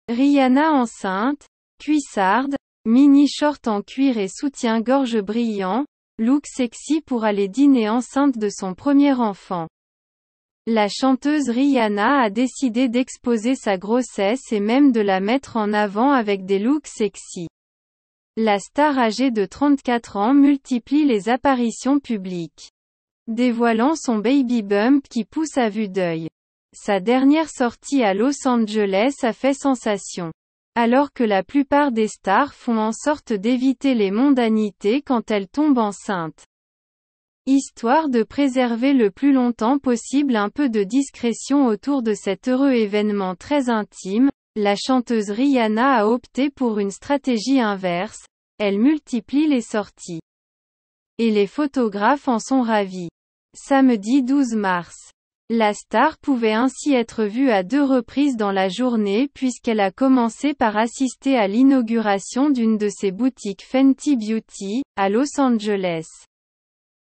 Rihanna enceinte, cuissarde, mini-short en cuir et soutien-gorge brillant, look sexy pour aller dîner enceinte de son premier enfant. La chanteuse Rihanna a décidé d'exposer sa grossesse et même de la mettre en avant avec des looks sexy. La star âgée de 34 ans multiplie les apparitions publiques, dévoilant son baby bump qui pousse à vue d'œil. Sa dernière sortie à Los Angeles a fait sensation. Alors que la plupart des stars font en sorte d'éviter les mondanités quand elles tombent enceintes. Histoire de préserver le plus longtemps possible un peu de discrétion autour de cet heureux événement très intime, la chanteuse Rihanna a opté pour une stratégie inverse, elle multiplie les sorties. Et les photographes en sont ravis. Samedi 12 mars. La star pouvait ainsi être vue à 2 reprises dans la journée puisqu'elle a commencé par assister à l'inauguration d'une de ses boutiques Fenty Beauty, à Los Angeles.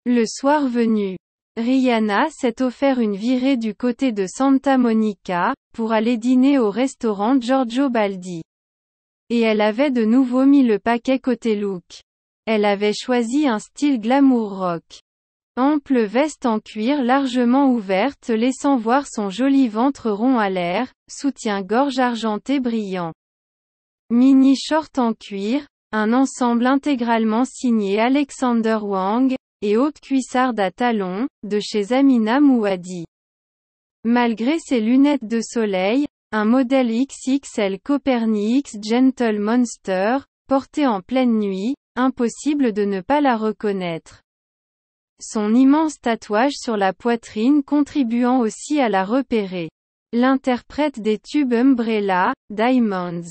Le soir venu, Rihanna s'est offert une virée du côté de Santa Monica, pour aller dîner au restaurant Giorgio Baldi. Et elle avait de nouveau mis le paquet côté look. Elle avait choisi un style glamour rock. Ample veste en cuir largement ouverte laissant voir son joli ventre rond à l'air, soutien-gorge argenté brillant. Mini short en cuir, un ensemble intégralement signé Alexander Wang, et haute cuissarde à talons, de chez Amina Mouadi. Malgré ses lunettes de soleil, un modèle XXL Copernic Gentle Monster, porté en pleine nuit, impossible de ne pas la reconnaître. Son immense tatouage sur la poitrine contribuant aussi à la repérer. L'interprète des tubes Umbrella, Diamonds,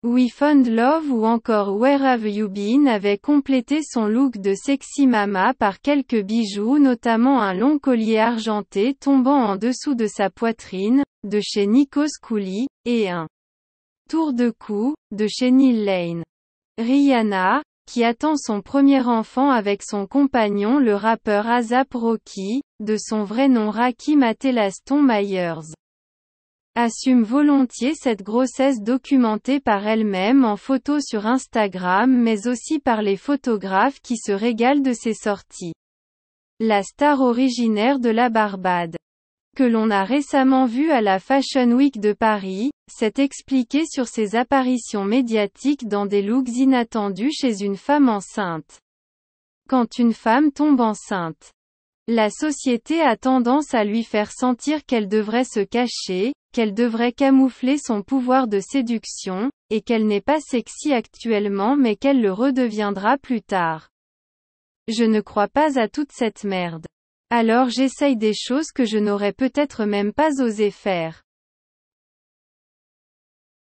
We Found Love ou encore Where Have You Been avait complété son look de sexy mama par quelques bijoux notamment un long collier argenté tombant en dessous de sa poitrine, de chez Nikos Kouli, et un tour de cou, de chez Neil Lane. Rihanna, qui attend son premier enfant avec son compagnon le rappeur A$AP Rocky, de son vrai nom Rakim Atelaston Myers, assume volontiers cette grossesse documentée par elle-même en photo sur Instagram mais aussi par les photographes qui se régalent de ses sorties. La star originaire de la Barbade, que l'on a récemment vue à la Fashion Week de Paris, s'est expliquée sur ses apparitions médiatiques dans des looks inattendus chez une femme enceinte. Quand une femme tombe enceinte, la société a tendance à lui faire sentir qu'elle devrait se cacher, qu'elle devrait camoufler son pouvoir de séduction, et qu'elle n'est pas sexy actuellement mais qu'elle le redeviendra plus tard. Je ne crois pas à toute cette merde. Alors j'essaye des choses que je n'aurais peut-être même pas osé faire.